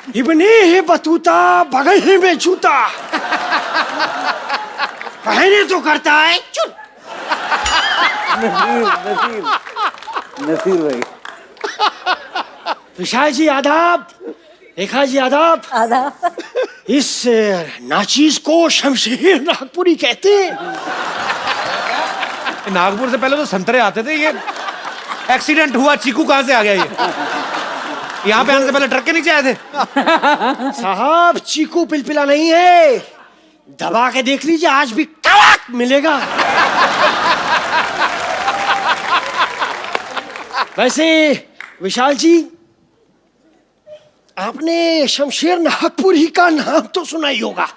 इब्ने है बतूता बगल में जूता, पहने तो करता है चुप। नसीर भाई। विशाल जी आदाब, रेखा जी आदाब। आदाब। इस नाचीज को शमशेर नागपुरी कहते हैं। नागपुर से पहले तो संतरे आते थे, ये एक्सीडेंट हुआ, चीकू कहां से आ गया ये? यहाँ पे आने से पहले ट्रक के नीचे आए थे। साहब चीकू पिलपिला नहीं है, दबा के देख लीजिए आज भी कड़क मिलेगा। वैसे विशाल जी, आपने शमशेर नागपुरी का नाम तो सुना ही होगा।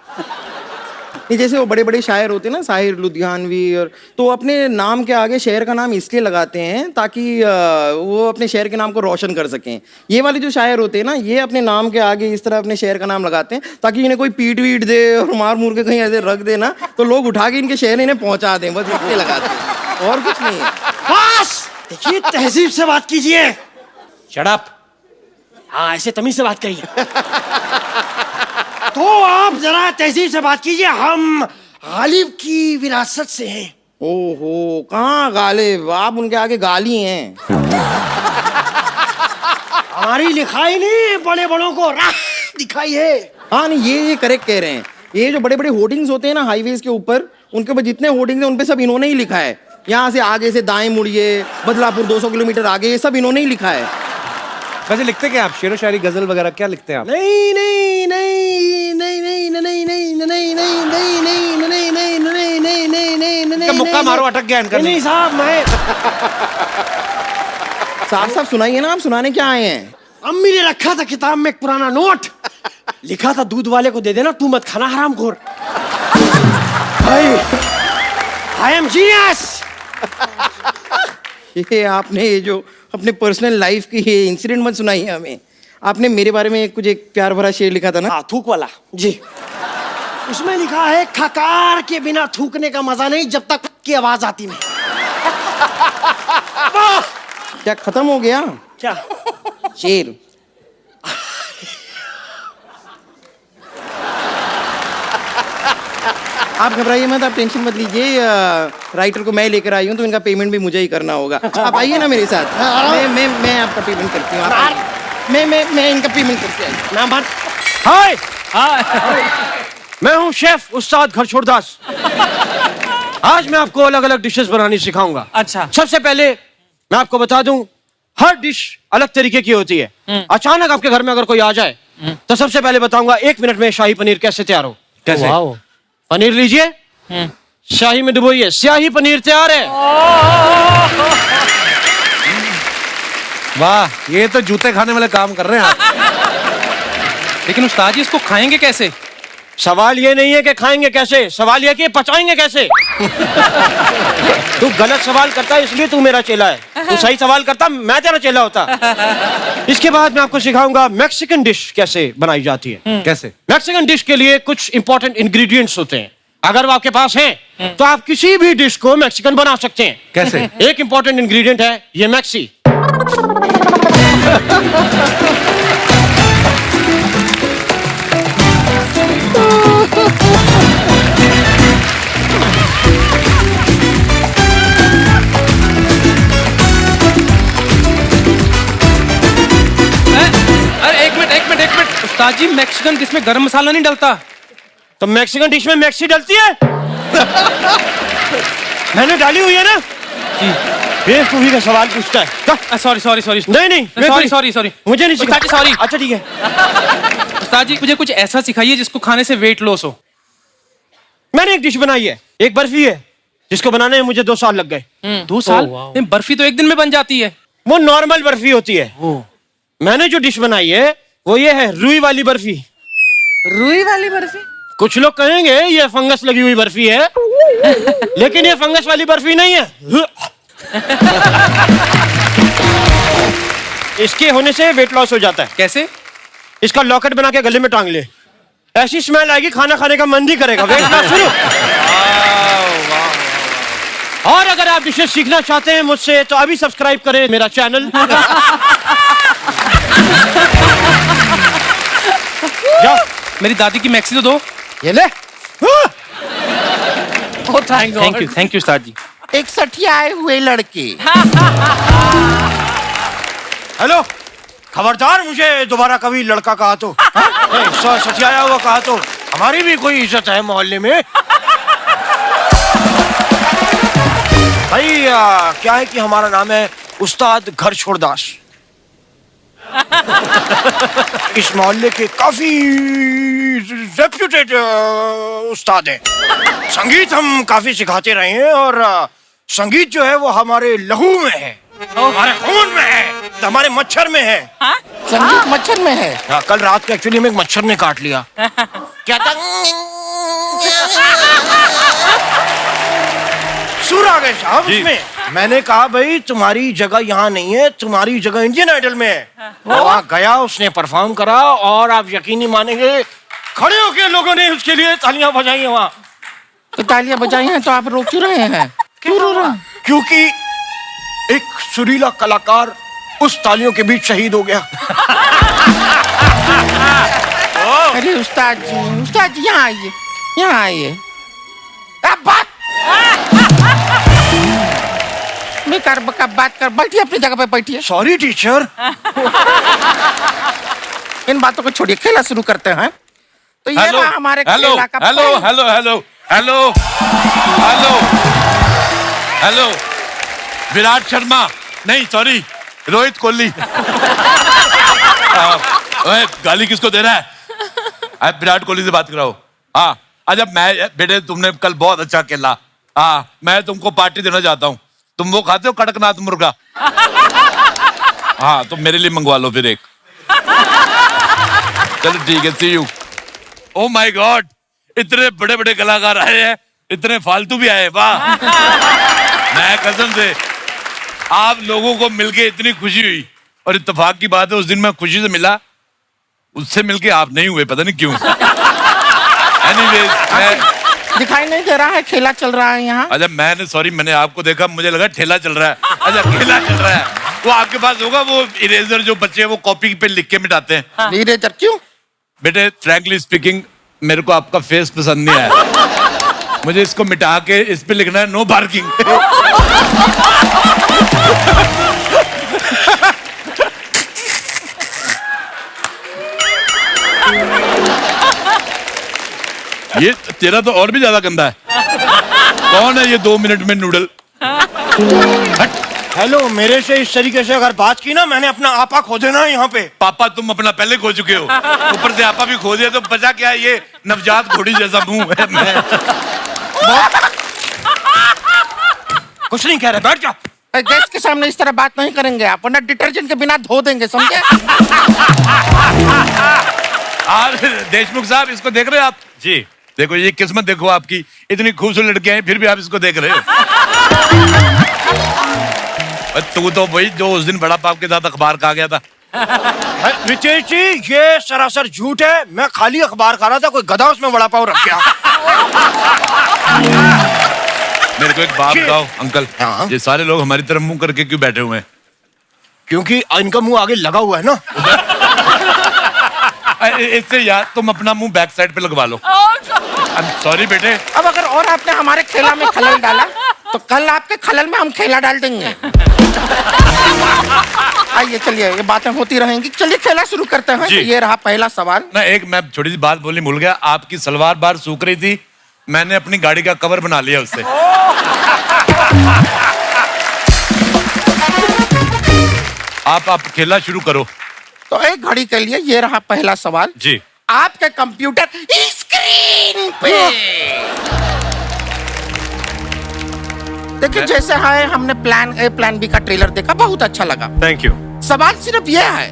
ये जैसे वो बड़े बड़े शायर होते हैं ना, शाहिर लुधियानवी, और तो अपने नाम के आगे शहर का नाम इसलिए लगाते हैं ताकि वो अपने शहर के नाम को रोशन कर सकें। ये वाले जो शायर होते हैं ना, ये अपने नाम के आगे इस तरह अपने शहर का नाम लगाते हैं ताकि इन्हें कोई पीट वीट दे और मार मूर के कहीं ऐसे रख दे ना, तो लोग उठा के इनके शहर इन्हें पहुंचा दें, बस इसलिए लगाते हैं, और कुछ नहीं है। बस देखिए, तहजीब से बात कीजिए। Shut up. हाँ, ऐसे तमीज से बात करिए। तो आप जरा तहजीब से बात कीजिए, हम गालिब की विरासत से हैं। ओहो, कहाँ गालिब, आप उनके आगे गाली हैं। हमारी लिखाई नहीं, बड़े बड़ों को राह दिखाई है। हाँ नहीं, ये करेक्ट कह रहे हैं। ये जो बड़े बड़े होर्डिंग्स होते हैं ना हाईवेज के ऊपर, उनके ऊपर जितने होर्डिंग्स हैं उन पे सब इन्होंने ही लिखा है। यहाँ से आगे से दाएं मुड़िए, बदलापुर 200 किलोमीटर आगे, ये सब इन्होंने ही लिखा है। वैसे लिखते क्या आप? शेर व शायरी, गजल वगैरह क्या लिखते हैं आप? नहीं नहीं नहीं नहीं नहीं नहीं नहीं नहीं नहीं नहीं नहीं नहीं नहीं नहीं नहीं नहीं नहीं नहीं, मुक्का मारो, अटक गया इनका। नहीं साहब, मैं साफ साफ सुनाइए ना, आप सुनाने क्या आए हैं? अम्मी ने रखा था किताब में एक पुराना नोट, लिखा था दूध वाले को दे देना, तू मत खाना हरामखोर। I am genius. ये आपने ये जो अपने पर्सनल लाइफ की ये इंसिडेंट मत सुनाइए हमें। आपने मेरे बारे में कुछ एक प्यार भरा शेर लिखा था ना? हाँ, थूक वाला जी। उसमें लिखा है, खकार के बिना थूकने का मजा नहीं जब तक की आवाज आती नहीं। क्या खत्म हो गया क्या शेर? आप घबराइए मत, आप टेंशन मत लीजिए। राइटर को मैं लेकर आई हूँ तो इनका पेमेंट भी मुझे ही करना होगा। आप आइए ना मेरे साथ। मैं आपका पेमेंट करती हूँ। मैं इनका पेमेंट करती हूँ। नाम बात। हाय, मैं हूँ शेफ उस्ताद घरछोड़दास। आज मैं आपको अलग अलग डिशेस बनानी सिखाऊंगा। अच्छा। सबसे पहले मैं आपको बता दूं, हर डिश अलग तरीके की होती है। अचानक आपके घर में अगर कोई आ जाए तो सबसे पहले बताऊंगा 1 मिनट में शाही पनीर कैसे तैयार हो। कैसे? पनीर लीजिए, शाही में डुबोइए, स्याही पनीर तैयार है। वाह, ये तो जूते खाने वाले काम कर रहे हैं आप। लेकिन उस्ताद जी इसको खाएंगे कैसे? सवाल ये नहीं है कि खाएंगे कैसे, सवाल ये कि पचाएंगे कैसे। तू गलत सवाल करता है इसलिए तू मेरा चेला है, तू सही सवाल करता मैं तेरा चेला होता। इसके बाद मैं आपको सिखाऊंगा मैक्सिकन डिश कैसे बनाई जाती है। कैसे? मैक्सिकन डिश के लिए कुछ इंपॉर्टेंट इंग्रेडिएंट्स होते हैं, अगर वो आपके पास हैं तो आप किसी भी डिश को मैक्सिकन बना सकते हैं। कैसे? एक इंपॉर्टेंट इंग्रेडिएंट है ये मैक्सी। अरे एक मिनट। उस्ताद जी मैक्सिकन डिश में गरम मसाला नहीं डलता? तो मैक्सिकन डिश में मैक्सी डलती है? मैंने डाली हुई है ना। बेवकूफी का सवाल पूछता है। सॉरी नहीं सॉरी मुझे नहीं उस्ताद जी सॉरी। अच्छा ठीक है। उस्ताद जी मुझे कुछ ऐसा सिखाइए जिसको खाने से वेट लॉस हो। मैंने एक डिश बनाई है, एक बर्फी है जिसको बनाने में मुझे 2 साल लग गए। 2 साल? बर्फी तो एक दिन में बन जाती है। वो नॉर्मल बर्फी होती है। मैंने जो डिश बनाई है वो ये है रुई वाली बर्फी। रुई वाली बर्फी? कुछ लोग कहेंगे ये फंगस लगी हुई बर्फी है, लेकिन ये फंगस वाली बर्फी नहीं है। इसके होने से वेट लॉस हो जाता है। कैसे? इसका लॉकेट बना के गले में टांग ले, ऐसी स्मेल आएगी खाना खाने का मन ही करेगा। वेट लॉस शुरू। और अगर आप डिशेस सीखना चाहते हैं मुझसे तो अभी सब्सक्राइब करें मेरा चैनल। मेरी दादी की मैक्सी तो दो। ये ले। Oh, thank God. Thank you उस्ताद जी। एक सठियाए हुए लड़के। हेलो, खबरदार मुझे दोबारा कभी लड़का कहा तो, सचियाया हुआ कहा तो, हमारी भी कोई इज्जत है मोहल्ले में। भाई क्या है कि हमारा नाम है उस्ताद घर छोड़दास। इस मोहल्ले के काफी रेप्यूटेड उस्ताद हैं। संगीत हम काफी सिखाते रहे हैं और संगीत जो है वो हमारे लहू में है, हमारे खून में है, हमारे मच्छर में है। संगीत मच्छर में है। हाँ, कल रात को एक्चुअली में एक मच्छर ने काट लिया। क्या था? सुर आ गए साहब उसमें। मैंने कहा भाई तुम्हारी जगह यहाँ नहीं है, तुम्हारी जगह इंडियन आइडल में है। वहाँ गया, उसने परफॉर्म करा और आप यकीन नहीं मानेंगे, खड़े होके लोगों ने उसके लिए तालियां बजाई वहाँ। तो तालियां बजाई हैं तो आप रो क्यों रहे हैं? क्यों रो रहे हैं? क्योंकि एक सुरीला कलाकार उस तालियों के बीच शहीद हो गया। अरे उस्ताद जी यहाँ आइए, यहाँ आइए। अब बात बात कर, बैठिए अपनी जगह पे बैठिए। Sorry teacher. इन बातों को छोड़िए, खेला शुरू करते हैं। तो ये हेलो, रहा हमारे हेलो, खेला का हेलो, पहला- hello, hello, hello, hello, hello, Virat Sharma नहीं, सॉरी, रोहित कोहली। ओए, गाली किसको दे रहा है? अब विराट कोहली से बात कराओ। हाँ, अच्छा मैं बेटे तुमने कल बहुत अच्छा खेला। हाँ, मैं तुमको पार्टी देना चाहता हूँ। तुम वो खाते हो कड़कनाथ मुर्गा? हाँ, तो मेरे लिए मंगवा लो फिर एक। चलो ठीक है, सी यू। ओ माय गॉड, इतने बड़े बड़े कलाकार आए हैं, इतने फालतू भी आए, वाह। मैं कसम से आप लोगों को मिलके इतनी खुशी हुई, और इत्तेफाक की बात है उस दिन मैं खुशी से मिला, उससे मिलके आप नहीं हुए, पता नहीं क्यों। एनीवेज, मैं दिखाई नहीं दे रहा है, खेला चल रहा है यहाँ। अच्छा मैंने सॉरी, मैंने आपको देखा, मुझे लगा ठेला चल रहा है। अच्छा खेला चल रहा है। वो आपके पास होगा वो इरेजर जो बच्चे वो कॉपी पे लिख के मिटाते हैं? इरेजर क्यों? बेटे फ्रैंकली स्पीकिंग, मेरे को आपका फेस पसंद नहीं आया। मुझे इसको मिटा के इस पे लिखना है नो पार्किंग। ये तेरा तो और भी ज्यादा गंदा है। कौन है ये 2 मिनट में नूडल? हेलो, मेरे से इस तरीके से अगर बात की ना, मैंने अपना आपा खो देना है यहाँ पे। पापा तुम अपना पहले खो चुके हो, ऊपर से आपा भी खो दिया, तो बचा क्या है? ये नवजात घोड़ी जैसा मुंह है। मैं कुछ नहीं कह रहे, बैठ जा। गेस्ट के सामने इस तरह बात नहीं करेंगे आप, वरना डिटर्जेंट के बिना धो देंगे, समझे? और देशमुख साहब इसको देख रहे हो आप? जी देखो, ये किस्मत देखो आपकी, इतनी खूबसूरत लड़कियां हैं फिर भी आप इसको देख रहे हो। तू तो वही जो उस दिन बड़ा पाप के साथ अखबार खा गया था। रितेश जी, ये सरासर झूठ है। मैं खाली अखबार खा रहा था, कोई गधा उसमें वड़ा पाव रख गया। मेरे को एक बात बताओ अंकल, हाँ? ये सारे लोग हमारी तरफ मुंह करके क्यों बैठे हुए हैं? क्योंकि इनका मुंह आगे लगा हुआ है ना। इससे यार तुम अपना मुंह बैक साइड पे लगवा लो। आई एम सॉरी बेटे। अब अगर और आपने हमारे खेला में खलल डाला तो कल आपके खलल में हम खेला डाल देंगे। आइए चलिए, ये बातें होती रहेंगी, चलिए खेला शुरू करते हैं। तो ये रहा पहला सवाल। ना एक मैं छोटी सी बात बोलनी भूल गया, आपकी सलवार बार सूख रही थी, मैंने अपनी गाड़ी का कवर बना लिया उससे। आप खेला शुरू करो। तो एक घड़ी के लिए ये रहा पहला सवाल जी। आपके कंप्यूटर स्क्रीन पे। देखिए जैसे है, हमने प्लान ए प्लान बी का ट्रेलर देखा, बहुत अच्छा लगा। Thank you. सवाल सिर्फ यह है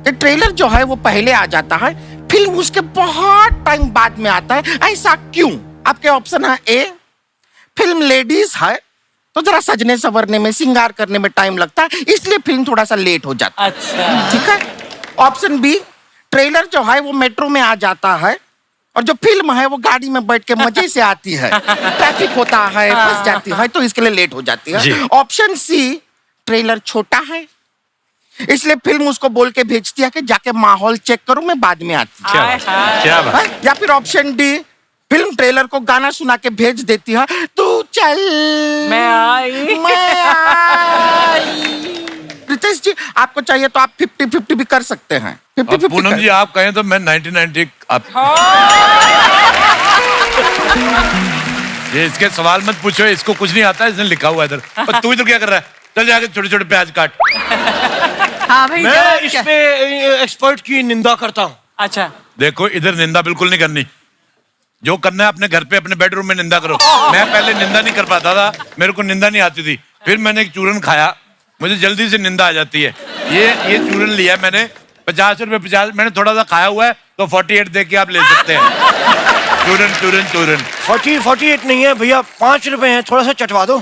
कि ट्रेलर जो है वो पहले आ जाता है, फिल्म उसके बहुत टाइम बाद में आता है, ऐसा क्यों? आपके ऑप्शन है ए, फिल्म लेडीज है तो जरा सजने संवरने में, श्रृंगार करने में टाइम लगता है, इसलिए फिल्म थोड़ा सा लेट हो जाता है। अच्छा। ठीक है। ऑप्शन बी, ट्रेलर जो है वो मेट्रो में आ जाता है और जो फिल्म है वो गाड़ी में बैठ के मजे से आती है, ट्रैफिक होता है, फंस जाती है, तो इसके लिए लेट हो जाती है। ऑप्शन सी, ट्रेलर छोटा है इसलिए फिल्म उसको बोल के भेजती है कि जाके माहौल चेक करो, मैं बाद में आती हूँ। क्या बात? हाँ? या फिर ऑप्शन डी, फिल्म ट्रेलर को गाना सुना के भेज देती है, तू चल मैं आई। रितेश जी, आपको चाहिए तो आप 50-50 भी कर सकते हैं। 50-50 पूनम जी आप कहें तो मैं 90-90 आप ये इसके सवाल मत पूछो, इसको कुछ नहीं आता, इसने लिखा हुआ इधर। और तू इधर क्या कर रहा है? चल जाके छोटे छोटे प्याज काट। हाँ भाई, मैं जवाब इस क्या? पे एक्सपर्ट की निंदा करता हूँ। अच्छा, देखो इधर निंदा बिल्कुल नहीं करनी, जो करना है अपने घर पे अपने बेडरूम में निंदा करो। मैं पहले निंदा नहीं कर पाता था, मेरे को निंदा नहीं आती थी, फिर मैंने एक चूरन खाया, मुझे जल्दी से निंदा आ जाती है। ये चूरन लिया मैंने 50 रुपए, 50 मैंने थोड़ा सा खाया हुआ है तो 48 दे के आप ले सकते हैं। चूरन चूरन चूरन 48 नहीं है भैया, 5 रुपए हैं, थोड़ा सा चटवा दो।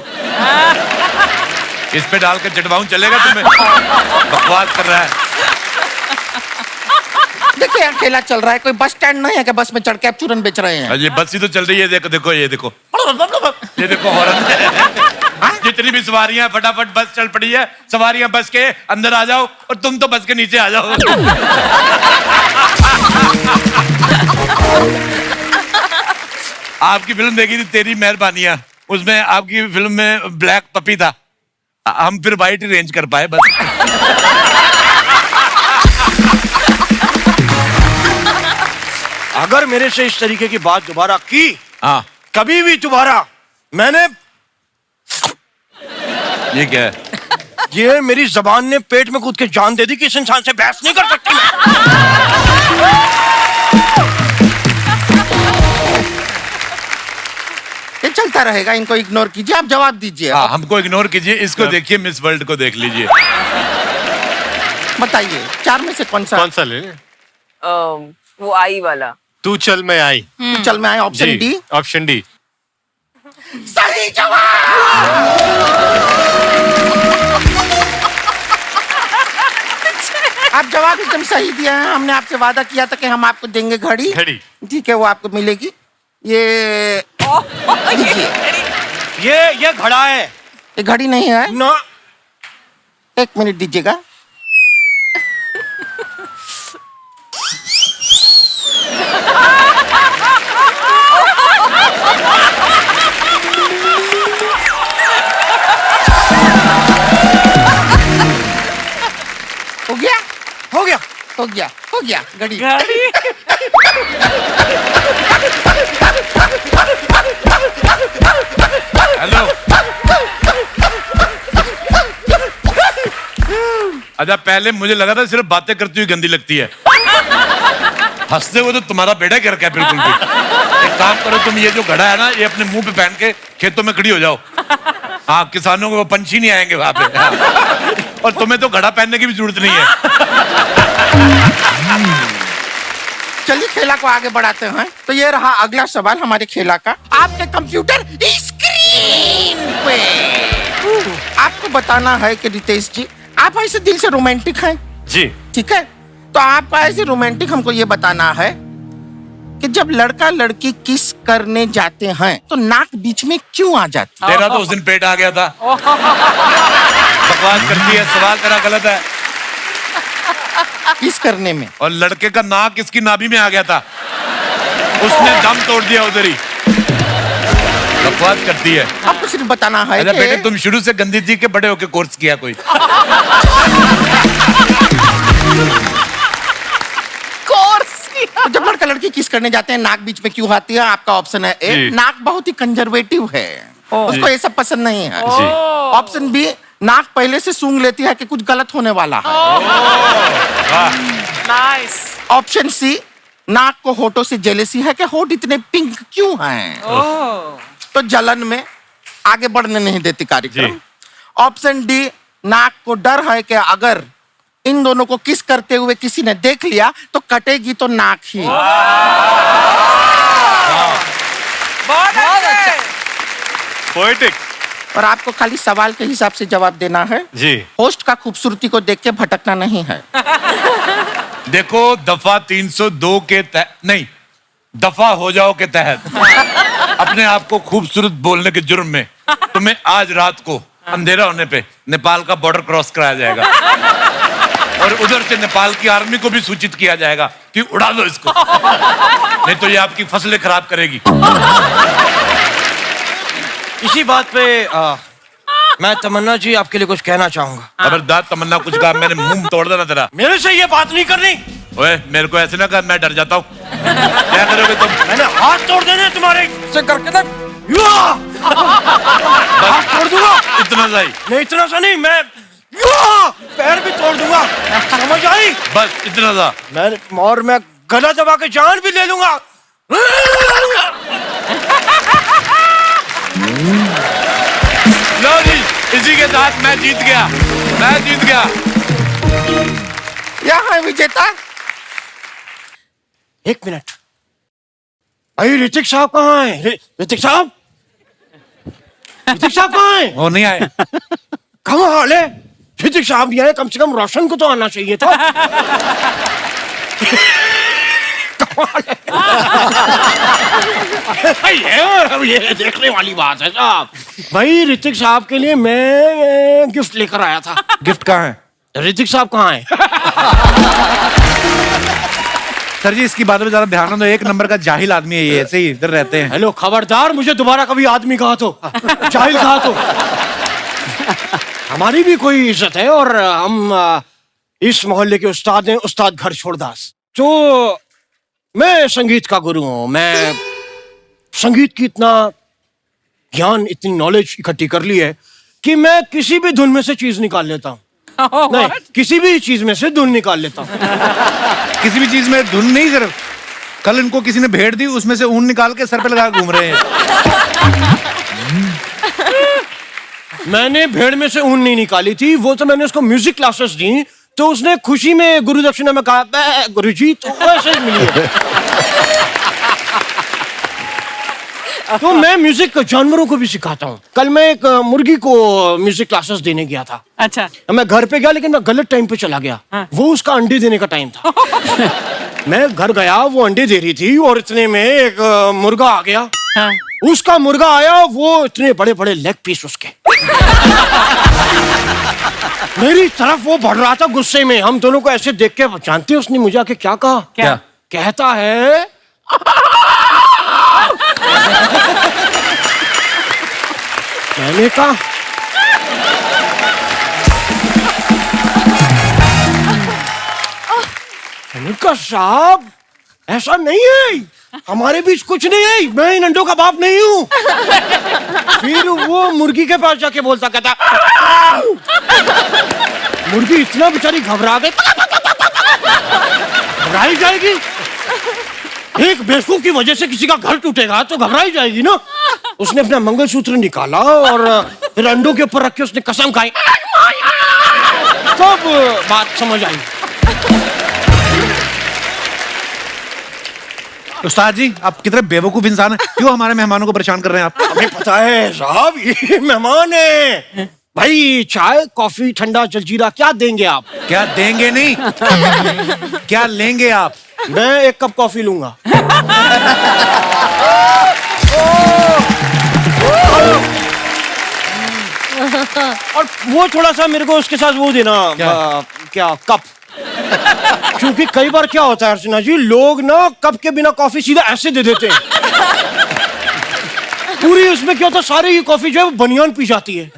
इस पे डाल के चटवाऊं, चलेगा तुम्हें? बकवास कर रहा है। देखिए यहाँ खेला चल रहा है, कोई बस स्टैंड नहीं है कि बस में चढ़ के आप चूरन बेच रहे हैं। ये बस ही तो चल रही है, देखो देखो ये देखो, ये देखो हॉर्न। जितनी भी सवारियां फटाफट बस चल पड़ी है, सवारियां बस के अंदर आ जाओ और तुम तो बस के नीचे आ जाओ। आपकी फिल्म देखी थी तेरी मेहरबानियां, उसमें आपकी फिल्म में ब्लैक पपी था, हम फिर वाइट ही रेंज कर पाए बस। अगर मेरे से इस तरीके की बात दोबारा की, हाँ कभी भी दोबारा, मैंने ये क्या है? ये मेरी जबान ने पेट में कूद के जान दे दी कि इस इंसान से बहस नहीं कर सकती मैं। ये चलता रहेगा, इनको इग्नोर कीजिए, आप जवाब दीजिए। हाँ हमको इग्नोर कीजिए, इसको देखिए, मिस वर्ल्ड को देख लीजिए। बताइए 4 में से कौन सा? कौन सा ले? वो आई वाला। तू चल मैं आई। तो चल मैं आए, ऑप्शन डी। Option D. सही जवाब। आप जवाब एकदम सही दिया है। हमने आपसे वादा किया था कि हम आपको देंगे घड़ी। घड़ी। ठीक है, वो आपको मिलेगी। ये लीजिए। ये घड़ा है ये घड़ी नहीं है। ना। 1 मिनट दीजिएगा। हो गया हो गया। हो गया हो गया घड़ी। घड़ी। हेलो। अच्छा पहले मुझे लगा था सिर्फ बातें करती हुई गंदी लगती है, हंसते हुए तो तुम्हारा बेटा क्या रखा है बिल्कुल भी। एक काम करो तुम, ये जो घड़ा है ना, ये अपने मुंह पे पहन के खेतों में खड़ी हो जाओ। हाँ किसानों को पंछी नहीं आएंगे वहां पे। हाँ। और तुम्हें तो घड़ा पहनने की भी जरूरत नहीं है। चलिए खेला को आगे बढ़ाते हैं। तो ये रहा अगला सवाल हमारे खेला का। आपके कंप्यूटर स्क्रीन पे आपको बताना है कि रितेश जी, आप ऐसे दिल से रोमांटिक हैं। जी। ठीक है, तो आप ऐसे रोमांटिक हमको ये बताना है कि जब लड़का लड़की किस करने जाते हैं तो नाक बीच में क्यों आ जाती है? तेरा तो उस दिन पेट आ गया था। बकवास करती है, सवाल तेरा गलत है। किस करने में? और लड़के का नाक इसकी नाभि में आ गया था, उसने दम तोड़ दिया उधर ही। बकवास करती है। आपको सिर्फ बताना है अच्छा कि बेटे तुम शुरू से गंदी थी कि बड़े होके कोर्स किया कोई? तो जब लड़का लड़की किस करने जाते हैं नाक बीच में क्यों आती है? आपका ऑप्शन है ए, जी। नाक बहुत ही कंजर्वेटिव है, उसको ये सब पसंद नहीं है। जी। ऑप्शन बी, नाक पहले से सूंघ लेती है कि कुछ गलत होने वाला है। नाइस। ऑप्शन सी, नाक को होठों से जेलेसी है कि होठ इतने पिंक क्यों हैं, तो जलन में आगे बढ़ने नहीं देती कार्यक्रम। जी। ऑप्शन डी, नाक को डर है कि अगर इन दोनों को किस करते हुए किसी ने देख लिया तो कटेगी तो नाक ही। बहुत अच्छा। पोएटिक। और आपको खाली सवाल के हिसाब से जवाब देना है। जी। होस्ट का खूबसूरती को देख के भटकना नहीं है। देखो दफा 302 के तहत नहीं, दफा हो जाओ के तहत अपने आप को खूबसूरत बोलने के जुर्म में तुम्हें आज रात को अंधेरा होने पे नेपाल का बॉर्डर क्रॉस कराया जाएगा। और उधर से नेपाल की आर्मी को भी सूचित किया जाएगा कि उड़ा दो इसको, नहीं तो ये आपकी फसलें खराब करेगी। इसी बात पे मैं तमन्ना जी आपके लिए कुछ कहना चाहूंगा। खबरदार तमन्ना कुछ कहा मैंने मुंह तोड़ देना तेरा। मेरे से ये बात नहीं करनी। ओए मेरे को ऐसे ना कर, मैं डर जाता हूँ। क्या करोगे तुम? मैंने हाथ तोड़ देने तुम्हारे से करके ना हाथ तोड़ दूंगा। इतना सही? नहीं इतना सा नहीं, मैं पैर भी तोड़ दूंगा, समझ आई? बस इतना सा? मैं गला दबा के जान भी ले लूंगा। लो जी, इसी के साथ मैं जीत गया, मैं जीत गया। यह है विजेता। एक मिनट, भाई ऋतिक साहब कहाँ हैं? ऋतिक साहब, ऋतिक साहब कहाँ हैं? वो नहीं आए। कहाँ हाल है? ऋतिक साहब ये है, कम से कम रोशन को तो आना चाहिए था। ये देखने वाली बात है साहब। भाई ऋतिक साहब के लिए मैं गिफ्ट लेकर आया था। गिफ्ट कहाँ है? ऋतिक साहब कहाँ है? सर जी इसकी बात में ज्यादा ध्यान ना दो, एक नंबर का जाहिल आदमी है ये, ऐसे ही इधर रहते हैं। हेलो खबरदार, मुझे दोबारा कभी आदमी कहा तो, जाहिल कहा तो। हमारी भी कोई इज्जत है और हम इस मोहल्ले के उस्ताद हैं, उस्ताद घर छोड़दास। तो मैं संगीत का गुरु हूं, मैं संगीत की इतना ज्ञान, इतनी नॉलेज इकट्ठी कर ली है कि मैं किसी भी धुन में से चीज निकाल लेता हूँ। नहीं, किसी भी चीज में से धुन निकाल लेता हूँ। किसी भी चीज में धुन नहीं सर, कल इनको किसी ने भेड़ दी, उसमें से ऊन निकाल के सर पे लगा घूम रहे हैं। मैंने भेड़ में से ऊन नहीं निकाली थी, वो तो मैंने उसको म्यूजिक क्लासेस दी, तो उसने खुशी में गुरु दक्षिणा में कहा गुरुजी, तो वैसे ही मिली है। तो मैं म्यूजिक जानवरों को भी सिखाता हूँ। कल मैं एक मुर्गी को म्यूजिक क्लासेस देने गया था। अच्छा। मैं घर पे गया लेकिन मैं गलत टाइम पे चला गया। हाँ। वो उसका अंडे देने का टाइम था। मैं घर गया, वो अंडे दे रही थी और इतने में एक मुर्गा आ गया। हाँ। उसका मुर्गा आया, वो इतने बड़े बड़े लेग पीस उसके मेरी तरफ वो बढ़ रहा था गुस्से में। हम दोनों को ऐसे देख के, जानते हैं उसने मुझे आके क्या कहा? क्या? कहता है मैंने कहा साहब ऐसा नहीं है, हमारे बीच कुछ नहीं है, मैं इन अंडों का बाप नहीं हूं। फिर वो मुर्गी के पास जाके बोलता, कहता मुर्गी इतना बेचारी घबरा गई, घबराई जाएगी। एक बेवकूफ की वजह से किसी का घर टूटेगा तो घबराई जाएगी ना। उसने अपना मंगलसूत्र निकाला और फिर अंडों के ऊपर रख के उसने कसम खाई, तब बात समझ आई। उस्ताद जी आप कितने बेवकूफ इंसान हैं, क्यों हमारे मेहमानों को परेशान कर रहे हैं आप? हमें पता है साहब, ये मेहमान है भाई। चाय, कॉफी, ठंडा, जलजीरा क्या देंगे आप? क्या देंगे नहीं, क्या लेंगे आप? मैं एक कप कॉफी लूंगा। और वो थोड़ा सा मेरे को उसके साथ वो देना, क्या कप। क्योंकि कई बार क्या होता है अर्चना जी, लोग ना कप के बिना कॉफी सीधा ऐसे दे देते हैं। पूरी उसमें क्या होता है, सारी ही कॉफी जो है वो बनियान पी जाती है।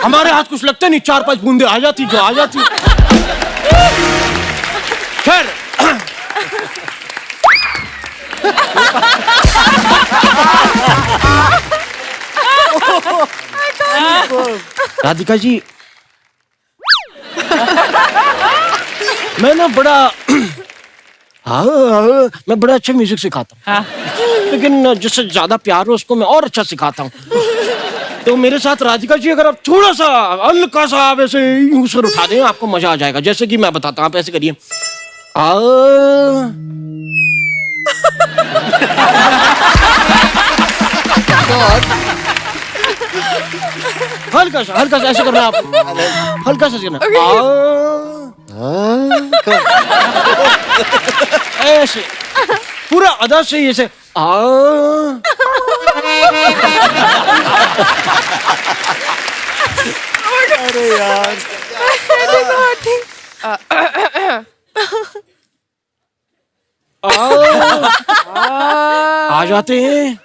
हमारे हाथ कुछ लगता नहीं, 4-5 बूंदे आ जाती जो आ जाती। खैर राधिका जी, मैं ना बड़ा मैं बड़ा अच्छा म्यूजिक सिखाता हूँ। लेकिन जिससे ज्यादा प्यार हो उसको मैं और अच्छा सिखाता हूँ। तो मेरे साथ राधिका जी अगर आप थोड़ा सा हल्का सा आप ऐसे यूं सर उठा दें, आपको मजा आ जाएगा। जैसे कि मैं बताता हूँ, आप ऐसे करिए। हल्का सा ऐसे करना आप, हल्का सा करना। ऐसे पूरा अदा से ऐसे अरे यार आ जाते हैं।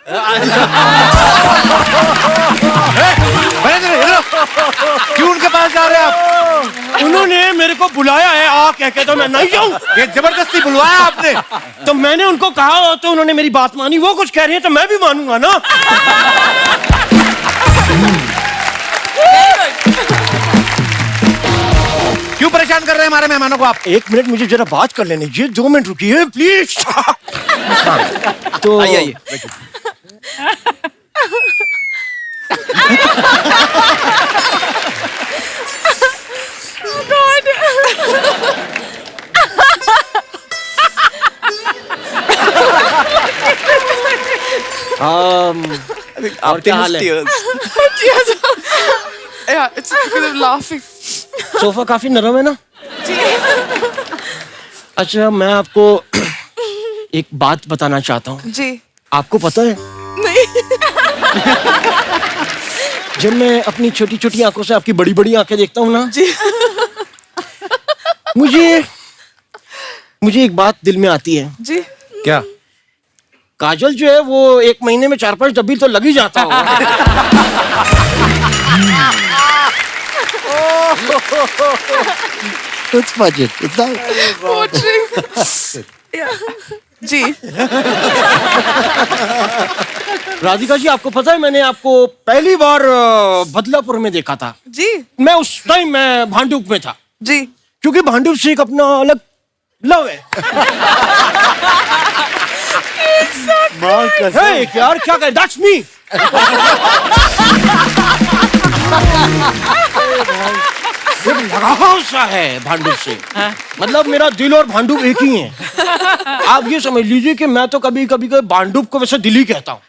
क्यों उनके पास जा रहे हैं आप? उन्होंने मेरे को बुलाया है, आ कह के, तो मैं नहीं जाऊं। ये जबरदस्ती बुलवाया आपने? तो मैंने उनको कहा तो उन्होंने मेरी बात मानी। वो कुछ कह रही है तो मैं भी मानूंगा ना। क्यों परेशान कर रहे हैं हमारे मेहमानों को आप? 1 मिनट मुझे जरा बात कर लेने दीजिए, 2 मिनट रुकिए प्लीज। तो आइए और क्या हाल है? Yeah, it's because of laughing. Sofa काफी नरम है ना? अच्छा, मैं आपको एक बात बताना चाहता हूँ। जी आपको पता है, नहीं जब मैं अपनी छोटी छोटी आंखों से आपकी बड़ी बड़ी आंखें देखता हूँ ना, जी मुझे एक बात दिल में आती है। जी क्या? काजल जो है वो 1 महीने में 4-5 डब्बी तो लग ही जाता होगा। It's budget. It's not. watching. Yeah. जी राधिका जी, आपको पता है मैंने आपको पहली बार बदलापुर में देखा था। जी मैं उस टाइम मैं भांडुप में था, जी क्योंकि भांडुप से एक अपना अलग लव है। Hey, यार क्या कर, that's me। लगाव सा है भांडुप से, मतलब मेरा दिल और भांडुप एक ही है। आप ये समझ लीजिए कि मैं तो कभी कभी भांडुप को वैसे दिल ही कहता हूँ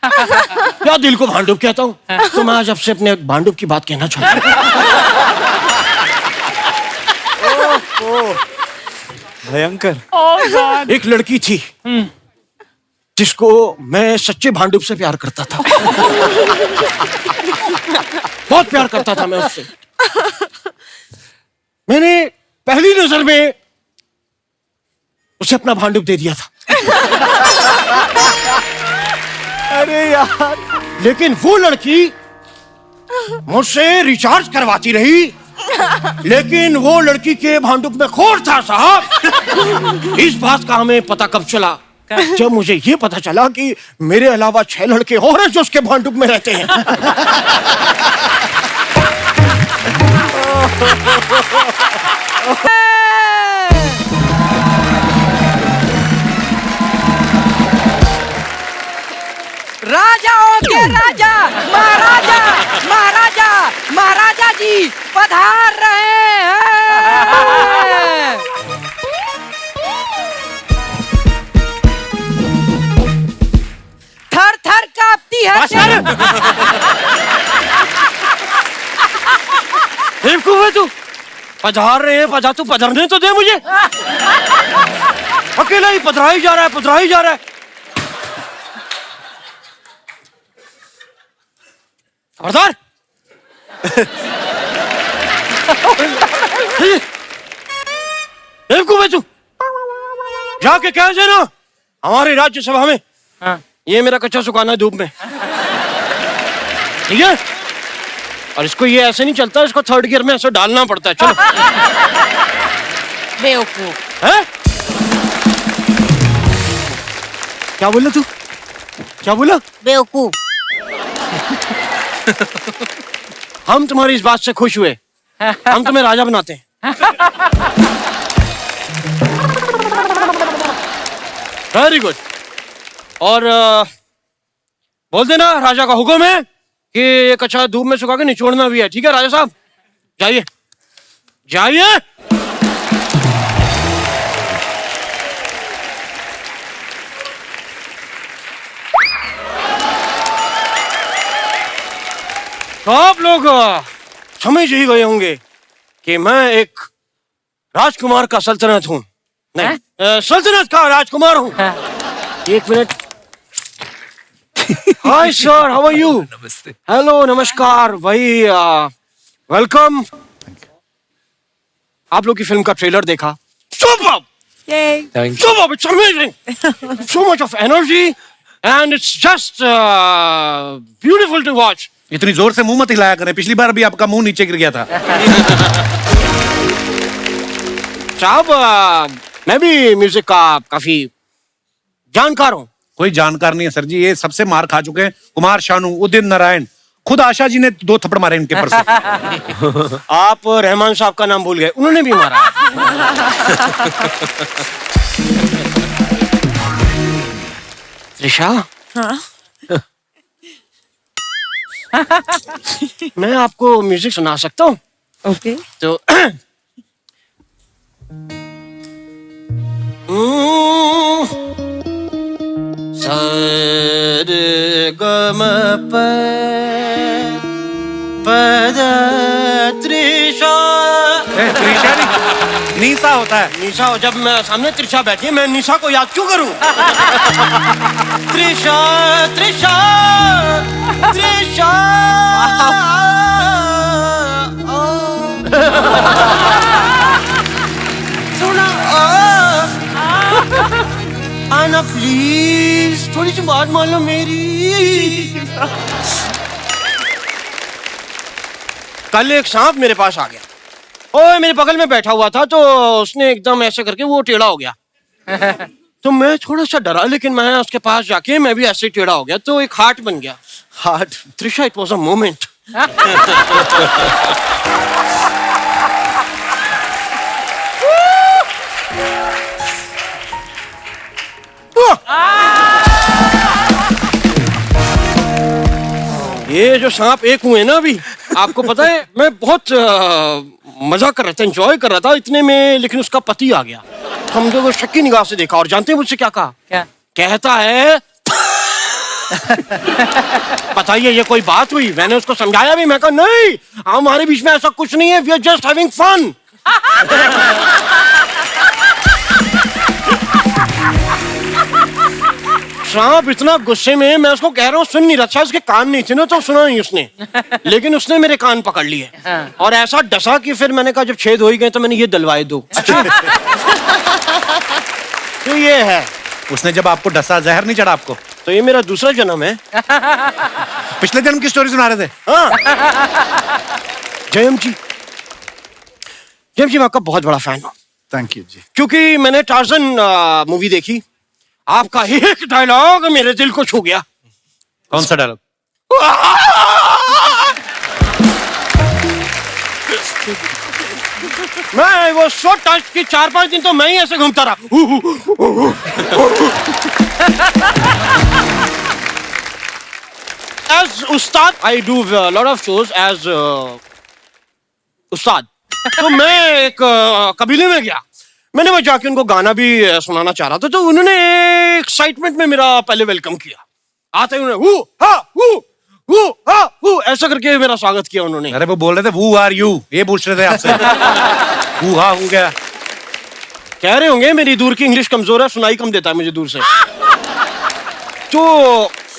या दिल को भांडुप कहता हूँ। तो मैं आज आपसे अपने भांडुप की बात कहना चाहता हूँ। भयंकर। एक लड़की थी जिसको मैं सच्चे भांडुप से प्यार करता था। बहुत प्यार करता था मैं उससे। मैंने पहली नजर में उसे अपना भांडुप दे दिया था। अरे यार, लेकिन वो लड़की मुझसे रिचार्ज करवाती रही, लेकिन वो लड़की के भांडुप में खोर था साहब। इस बात का हमें पता कब चला? जब मुझे ये पता चला कि मेरे अलावा 6 लड़के और हैं जो उसके भांडुप में रहते हैं। राजाओं के राजा महाराजा महाराजा महाराजा जी पधार रहे हैं। थर थर कांपती है। बेवकूफ है तू, पधार रहे हैं, पधार, तू पधरने तो दे मुझे। अकेला ही पधरा ही जा रहा है, पधरा ही जा रहा है। खबरदार। बेवकूफ है तू, जाके कह देना हमारे राज्यसभा में ये मेरा कच्चा सुखाना है धूप में, ठीक है? और इसको ये ऐसे नहीं चलता, इसको 3rd गियर में ऐसे डालना पड़ता है। चलो। बेवकूफ है? क्या बोला तू? क्या बोला? बेवकूफ। हम तुम्हारी इस बात से खुश हुए, हम तुम्हें राजा बनाते हैं। Very good. और बोल देना राजा का हुक्म है कि ये कच्चा धूप में सुखा के निचोड़ना भी है, ठीक है राजा साहब? जाइए जाइए। तो आप लोग समझ ही गए होंगे कि मैं एक राजकुमार का सल्तनत हूँ, नहीं सल्तनत का राजकुमार हूँ। 1 minute. Hi sir, how are you? नमस्ते। हेलो, नमस्कार भाई, वेलकम। आप लोग की फिल्म का ट्रेलर देखा? Super, Yay. So it's amazing. So much of energy, and it's just beautiful to watch. इतनी जोर से मुंह मत हिलाया करें, पिछली बार भी आपका मुंह नीचे गिर गया था। साहब मैं भी म्यूजिक का काफी जानकार हूँ। कोई जानकार नहीं है सर जी, ये सबसे मार खा चुके हैं। कुमार शानू, उदित नारायण, खुद आशा जी ने 2 थप्पड़ मारे इनके परसों। आप रहमान साहब का नाम भूल गए, उन्होंने भी मारा। त्रिशा, हाँ? मैं आपको म्यूजिक सुना सकता हूँ? Okay. तो त्रिशा, त्रिशा नहीं, नीसा होता है। निशा, जब मैं सामने त्रिशा बैठी है, मैं निशा को याद क्यों करूं? त्रिशा त्रिशा त्रिशा। सुना आना प्लीज, थोड़ी सी बात मान लो मेरी। कल एक सांप मेरे पास आ गया, ओए मेरे बगल में बैठा हुआ था, तो उसने एकदम ऐसे करके वो टेढ़ा हो गया। तो मैं थोड़ा सा डरा, लेकिन मैं उसके पास जाके मैं भी ऐसे टेढ़ा हो गया, तो एक हार्ट बन गया। Heart, Trisha, it was a moment. ये जो सांप एक हुए ना अभी, आपको पता है मैं बहुत मजा कर रहा था, एंजॉय कर रहा था इतने में, लेकिन उसका पति आ गया। हम लोगों को शक्की निगाह से देखा, और जानते हैं मुझसे क्या कहा? क्या? कहता है बताइए ये कोई बात हुई? मैंने उसको समझाया भी, मैं कहा नहीं हमारे बीच में ऐसा कुछ नहीं है, we are just having fun. सांप इतना गुस्से में, मैं उसको कह रहा हूँ सुन नहीं रहा, अच्छा उसके कान नहीं थे ना, तो सुना नहीं उसने, लेकिन उसने मेरे कान पकड़ लिए और ऐसा डसा कि फिर मैंने कहा जब छेद हो ही गए तो मैंने ये दलवाए दो। तो ये है। उसने जब आपको डसा, जहर नहीं चढ़ा आपको? तो ये मेरा दूसरा जन्म है। पिछले जन्म की स्टोरी सुना रहे थे। हाँ। जयम जी, जयम जी मैं आपका बहुत बड़ा फैन हूँ। थैंक यू जी। क्योंकि मैंने टार्जन मूवी देखी, आपका एक डायलॉग मेरे दिल को छू गया। कौन सा डायलॉग? मैं वो शो टच की 4-5 दिन तो मैं ही ऐसे घूमता रहा। As Ustad, I do a lot of shows as उस्ताद। तो मैं एक कबीले में गया, मैंने वहां जाके उनको गाना भी सुनाना चाह रहा था, तो उन्होंने एक्साइटमेंट में मेरा पहले वेलकम किया। आते ही उन्होंने ऐसा करके मेरा स्वागत किया उन्होंने। अरे वो बोल रहे थे who are you, ये पूछ रहे थे आपसे। हु हा हु क्या कह रहे होंगे मेरी दूर की इंग्लिश कमजोर है, सुनाई कम देता है मुझे दूर से। तो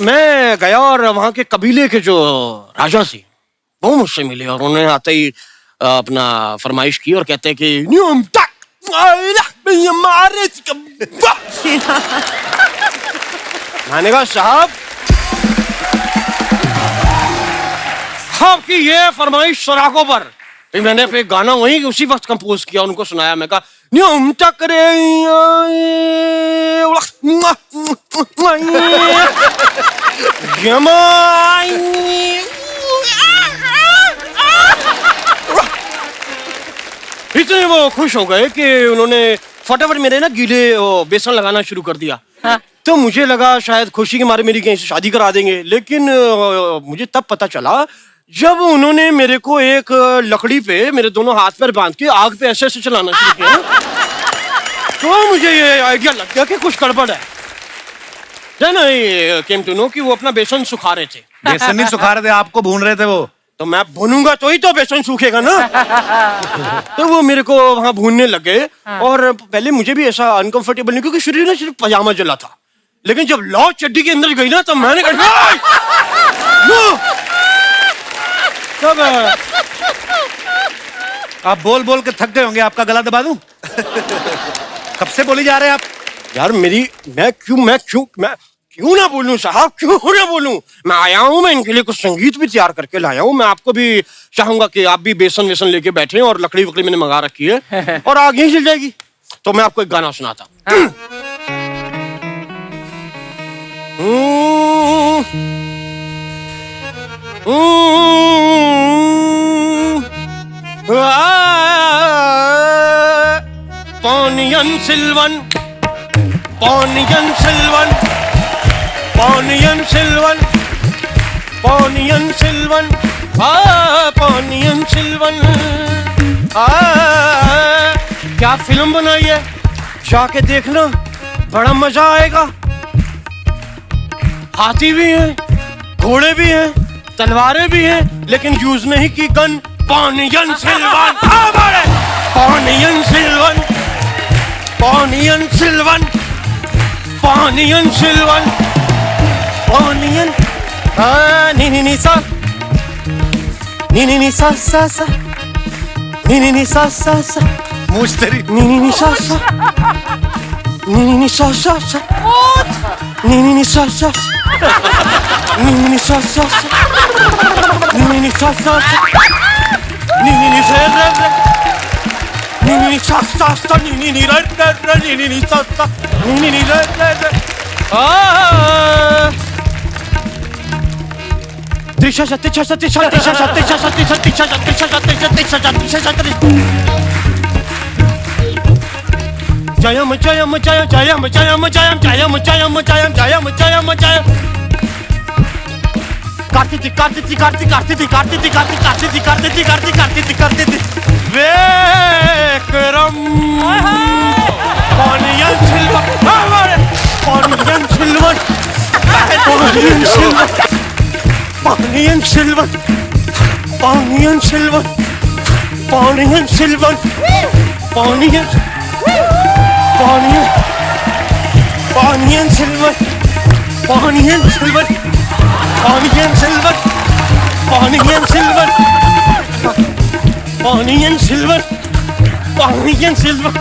मैं गया और वहां के कबीले के जो राजा थे वो मुझसे मिले, और उन्होंने आते ही अपना फरमाइश की और कहते हैं कि न्यूम तक मैंने कहा साहब आपकी ये फरमाइश सराखों पर। फिर मैंने फिर गाना वहीं उसी वक्त कंपोज किया, उनको सुनाया। मैं कहा न्यूम टकरे इतने वो खुश हो गए कि उन्होंने फटाफट मेरे ना गीले बेसन लगाना शुरू कर दिया। हाँ। तो मुझे लगा शायद खुशी के मारे मेरी कहीं से शादी करा देंगे, लेकिन मुझे तब पता चला जब उन्होंने मेरे को एक लकड़ी पे मेरे दोनों हाथ पैर बांध के आग पे ऐसे ऐसे चलाना शुरू किया, तो मुझे ये आइडिया लग गया कि कुछ गड़बड़ है। Then I came to know कि वो अपना बेसन सुखा रहे थे। बेसन नहीं सुखा रहे थे, आपको भून रहे थे वो। तो मैं भूनूंगा तो ही तो बेसन सूखेगा ना। तो वो मेरे को वहां भूनने लग गए, और पहले मुझे भी ऐसा अनकंफर्टेबल नहीं, क्योंकि शरीर में सिर्फ पजामा जला था, लेकिन जब लौ चड्डी के अंदर गई ना तो मैंने कहा तब आप बोल बोल के थक गए होंगे, आपका गला दबा दूं? कब से बोले जा रहे हैं आप? यार मैं क्यों ना बोलूं साहब, क्यों ना बोलूं? मैं आया हूं, मैं इनके लिए कुछ संगीत भी तैयार करके लाया हूं। मैं आपको भी चाहूंगा कि आप भी बेसन वेसन लेके बैठे हैं, और लकड़ी वकड़ी मैंने मंगा रखी है और आग यहीं चल जाएगी। तो मैं आपको एक गाना सुनाता हूं। Poniyan Silvan, Poniyan Silvan, Poniyan Silvan, Poniyan Silvan, Poniyan Silvan। क्या फिल्म बनाई है, जाके देखना, बड़ा मजा आएगा। हाथी भी हैं, घोड़े भी हैं, तलवारें भी हैं, लेकिन यूज नहीं की gun. Poniyan Silvan, Poniyan Silvan, Poniyan Silvan, Poniyan Silvan, Poniyan, ni sa, ni sa sa sa, ni sa sa sa, मूछ तेरी। ni sa sa, ni sa sa sa, ni sa sa sa, ni sa sa sa, ni sa sa sa, ni sa sa sa, ni sa sa sa, ni ra ra ra, ni sa sa, ni ra ra ra। Tisha tisha tisha tisha tisha tisha tisha tisha tisha tisha tisha। Jayam jayam jayam jayam jayam jayam jayam jayam jayam jayam jayam jayam। Kartik Kartik Kartik Kartik Kartik Kartik Kartik Kartik Kartik Kartik Kartik Vikram. Poniyan Silvan, Poniyan Silvan, Poniyan Silvan, Poniyan Silvan, Poniyan Silvan, Poniyan Silvan, Poniyan, Poniyan, Poniyan Silvan, Poniyan Silvan, Poniyan Silvan, Poniyan Silvan, Poniyan Silvan, Poniyan Silvan।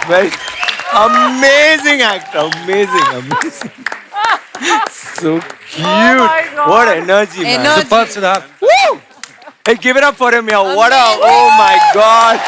Very amazing actor, amazing. So cute. What energy, man. Energy. Superb, Siddharth. Woo! Hey, give it up for him, yeah. What a, oh my God.